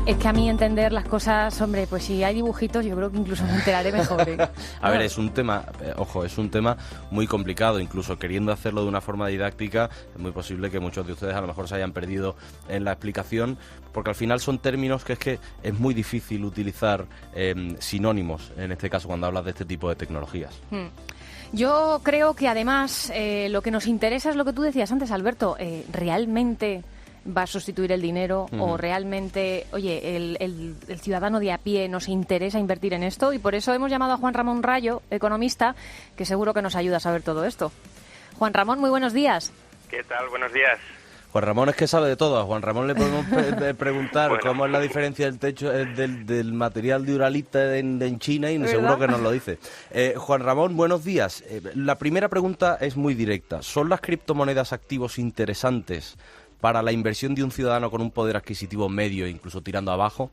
Es que a mí entender las cosas, hombre, pues si hay dibujitos yo creo que incluso me enteraré mejor, ¿eh? A ver, es un tema, ojo, es un tema muy complicado, incluso queriendo hacerlo de una forma didáctica, es muy posible que muchos de ustedes a lo mejor se hayan perdido en la explicación, porque al final son términos que es muy difícil utilizar sinónimos, en este caso cuando hablas de este tipo de tecnologías. Yo creo que además lo que nos interesa es lo que tú decías antes, Alberto, ¿realmente va a sustituir el dinero o realmente, oye, el ciudadano de a pie nos interesa invertir en esto? Y por eso hemos llamado a Juan Ramón Rayo, economista, que seguro que nos ayuda a saber todo esto. Juan Ramón, muy buenos días. ¿Qué tal? Buenos días. Juan Ramón es que sabe de todo. A Juan Ramón le podemos preguntar Bueno, cómo es la diferencia del techo del material de Uralita en China y seguro que nos lo dice. Juan Ramón, buenos días. La primera pregunta es muy directa. ¿Son las criptomonedas activos interesantes para la inversión de un ciudadano con un poder adquisitivo medio, incluso tirando abajo?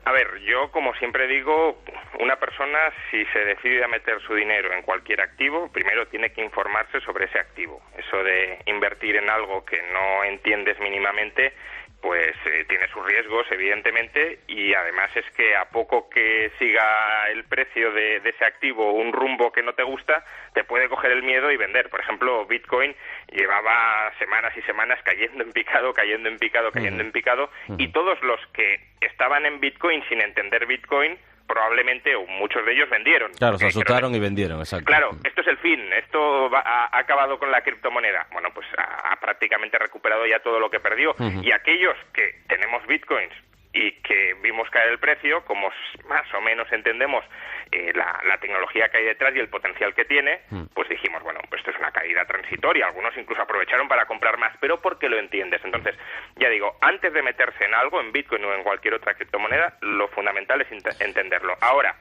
A ver, yo como siempre digo, una persona si se decide a meter su dinero en cualquier activo, primero tiene que informarse sobre ese activo. Eso de invertir en algo que no entiendes mínimamente, pues tiene sus riesgos, evidentemente, y además es que a poco que siga el precio de ese activo un rumbo que no te gusta, te puede coger el miedo y vender. Por ejemplo, Bitcoin llevaba semanas y semanas cayendo en picado, y todos los que estaban en Bitcoin sin entender Bitcoin, probablemente, o muchos de ellos vendieron. Claro, se asustaron y vendieron, exacto. Claro, esto es el fin, esto ha acabado con la criptomoneda. Bueno, pues ha prácticamente recuperado ya todo lo que perdió. Y aquellos que tenemos bitcoins y que vimos caer el precio, como más o menos entendemos la tecnología que hay detrás y el potencial que tiene, pues dijimos, bueno, pues esto es una caída transitoria. Algunos incluso aprovecharon para comprar más, pero porque lo entiendes. Entonces, ya digo, antes de meterse en algo, en Bitcoin o en cualquier otra criptomoneda, lo fundamental es entenderlo. Ahora,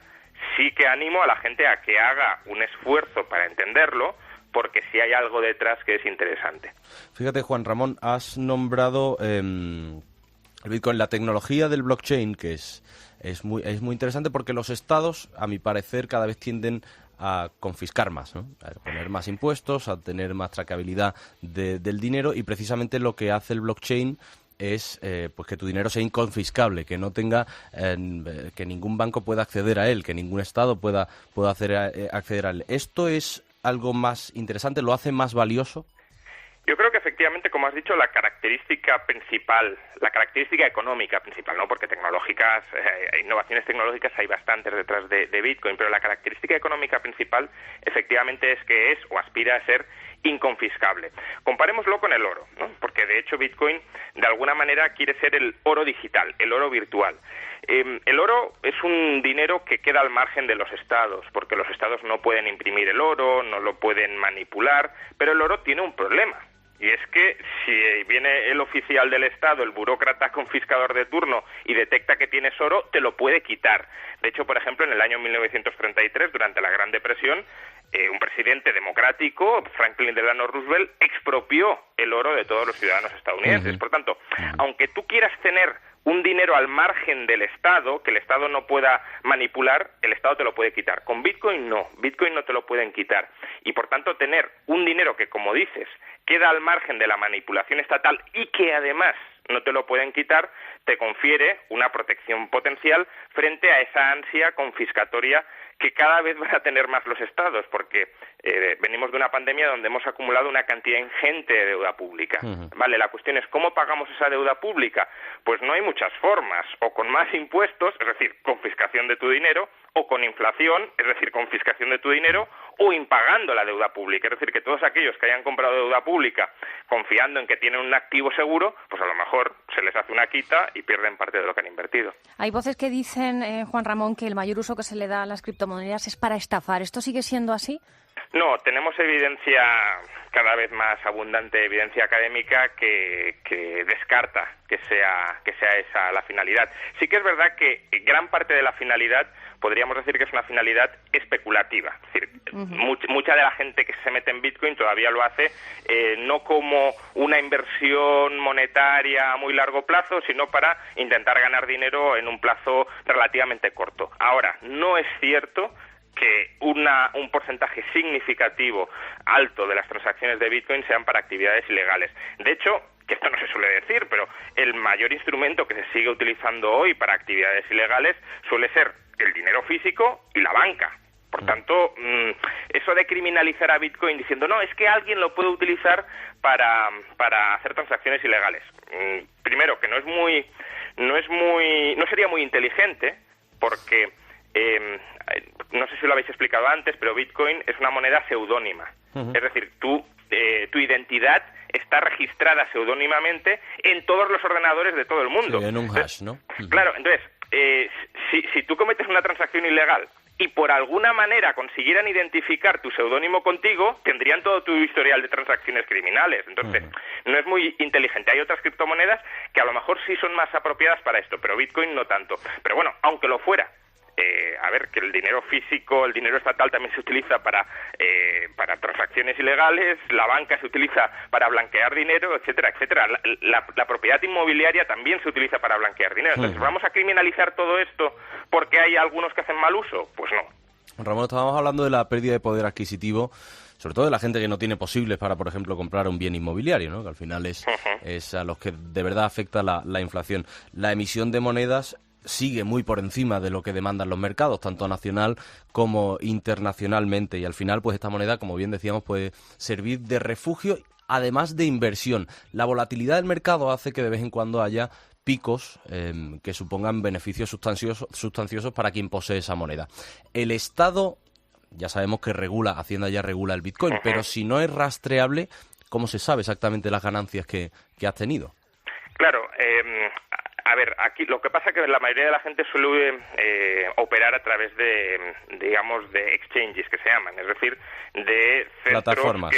sí que animo a la gente a que haga un esfuerzo para entenderlo, porque sí hay algo detrás que es interesante. Fíjate, Juan Ramón, has nombrado el Bitcoin, la tecnología del blockchain, que es muy interesante porque los estados, a mi parecer, cada vez tienden a confiscar más, ¿no? A poner más impuestos, a tener más trazabilidad del dinero, y precisamente lo que hace el blockchain es pues que tu dinero sea inconfiscable, que no tenga que ningún banco pueda acceder a él, que ningún estado pueda acceder a él. ¿Esto es algo más interesante? ¿Lo hace más valioso? Yo creo que efectivamente, como has dicho, la característica principal, la característica económica principal, ¿no? Porque tecnológicas, innovaciones tecnológicas hay bastantes detrás de Bitcoin, pero la característica económica principal efectivamente es que es o aspira a ser inconfiscable. Comparémoslo con el oro, ¿no? Porque de hecho Bitcoin de alguna manera quiere ser el oro digital, el oro virtual. El oro es un dinero que queda al margen de los estados, porque los estados no pueden imprimir el oro, no lo pueden manipular, pero el oro tiene un problema. Y es que si viene el oficial del Estado, el burócrata confiscador de turno, y detecta que tienes oro, te lo puede quitar. De hecho, por ejemplo, en el año 1933, durante la Gran Depresión, un presidente democrático, Franklin Delano Roosevelt, expropió el oro de todos los ciudadanos estadounidenses. Por tanto, aunque tú quieras tener un dinero al margen del Estado, que el Estado no pueda manipular, el Estado te lo puede quitar. Con Bitcoin no te lo pueden quitar. Y por tanto tener un dinero que, como dices, queda al margen de la manipulación estatal y que además no te lo pueden quitar, te confiere una protección potencial frente a esa ansia confiscatoria que cada vez van a tener más los estados, porque venimos de una pandemia donde hemos acumulado una cantidad ingente de deuda pública. Vale, la cuestión es ¿cómo pagamos esa deuda pública? Pues no hay muchas formas, o con más impuestos, es decir, confiscación de tu dinero, o con inflación, es decir, confiscación de tu dinero, o impagando la deuda pública. Es decir, que todos aquellos que hayan comprado deuda pública confiando en que tienen un activo seguro, pues a lo mejor se les hace una quita y pierden parte de lo que han invertido. Hay voces que dicen, Juan Ramón, que el mayor uso que se le da a las criptomonedas es para estafar. ¿Esto sigue siendo así? No, tenemos evidencia cada vez más abundante, evidencia académica que descarta que sea esa la finalidad. Sí que es verdad que gran parte de la finalidad podríamos decir que es una finalidad especulativa. Es decir, mucha de la gente que se mete en Bitcoin todavía lo hace no como una inversión monetaria a muy largo plazo, sino para intentar ganar dinero en un plazo relativamente corto. Ahora, no es cierto que un porcentaje significativo alto de las transacciones de Bitcoin sean para actividades ilegales. De hecho, que esto no se suele decir, pero el mayor instrumento que se sigue utilizando hoy para actividades ilegales suele ser el dinero físico y la banca. Por tanto, eso de criminalizar a Bitcoin diciendo, no, es que alguien lo puede utilizar para hacer transacciones ilegales. Primero, que no sería muy inteligente, porque no sé si lo habéis explicado antes, pero Bitcoin es una moneda seudónima. Es decir, tu identidad está registrada seudónimamente en todos los ordenadores de todo el mundo. Sí, en un hash, ¿no? Claro, entonces, si tú cometes una transacción ilegal y por alguna manera consiguieran identificar tu seudónimo contigo, tendrían todo tu historial de transacciones criminales. Entonces, no es muy inteligente. Hay otras criptomonedas que a lo mejor sí son más apropiadas para esto, pero Bitcoin no tanto. Pero bueno, aunque lo fuera, a ver, que el dinero físico, el dinero estatal también se utiliza para transacciones ilegales, la banca se utiliza para blanquear dinero, etcétera, etcétera. La propiedad inmobiliaria también se utiliza para blanquear dinero. Entonces, ¿vamos a criminalizar todo esto porque hay algunos que hacen mal uso? Pues no. Ramón, estábamos hablando de la pérdida de poder adquisitivo, sobre todo de la gente que no tiene posibles para, por ejemplo, comprar un bien inmobiliario, ¿no? Que al final es a los que de verdad afecta la inflación. La emisión de monedas sigue muy por encima de lo que demandan los mercados, tanto nacional como internacionalmente, y al final pues esta moneda, como bien decíamos, puede servir de refugio, además de inversión. La volatilidad del mercado hace que de vez en cuando haya picos que supongan beneficios sustanciosos para quien posee esa moneda. El Estado, ya sabemos que Hacienda ya regula el Bitcoin, pero si no es rastreable, ¿cómo se sabe exactamente las ganancias que has tenido? Claro, a ver, aquí lo que pasa es que la mayoría de la gente suele operar a través de, digamos, de exchanges que se llaman, es decir, de centros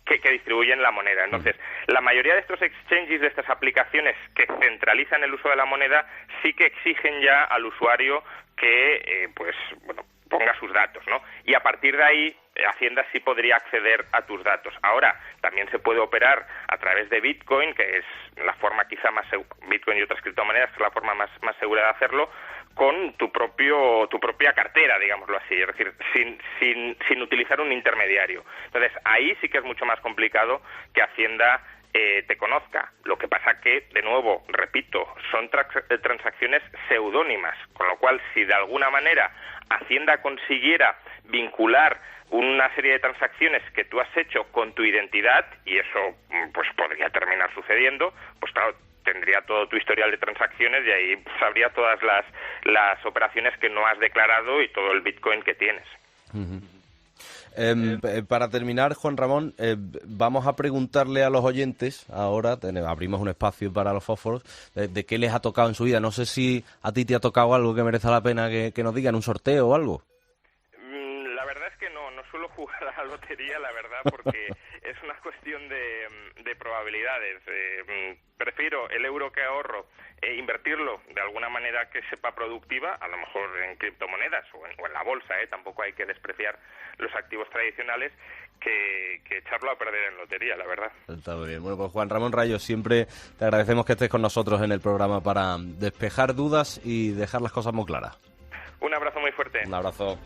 que distribuyen la moneda. Entonces, la mayoría de estos exchanges, de estas aplicaciones que centralizan el uso de la moneda, sí que exigen ya al usuario que, ponga sus datos, ¿no? Y a partir de ahí, Hacienda sí podría acceder a tus datos. Ahora, también se puede operar a través de Bitcoin, que es la forma quizá más Bitcoin y otras criptomonedas, que es la forma más segura de hacerlo, con tu propia cartera, digámoslo así, es decir, sin utilizar un intermediario. Entonces, ahí sí que es mucho más complicado que Hacienda te conozca. Lo que pasa que, de nuevo, repito, son transacciones seudónimas, con lo cual, si de alguna manera Hacienda consiguiera vincular una serie de transacciones que tú has hecho con tu identidad, y eso pues podría terminar sucediendo, pues claro, tendría todo tu historial de transacciones y ahí sabría todas las operaciones que no has declarado y todo el Bitcoin que tienes. Para terminar, Juan Ramón, vamos a preguntarle a los oyentes, ahora abrimos un espacio para los fósforos, de qué les ha tocado en su vida. No sé si a ti te ha tocado algo que merezca la pena que nos digan, un sorteo o algo. La verdad es que no suelo jugar a la lotería, la verdad, porque es una cuestión de probabilidades. Prefiero el euro que ahorro invertirlo de alguna manera que sepa productiva, a lo mejor en criptomonedas o en la bolsa, tampoco hay que despreciar los activos tradicionales, que echarlo a perder en lotería, la verdad. Está muy bien. Bueno, pues Juan Ramón Rayo, siempre te agradecemos que estés con nosotros en el programa para despejar dudas y dejar las cosas muy claras. Un abrazo muy fuerte. Un abrazo.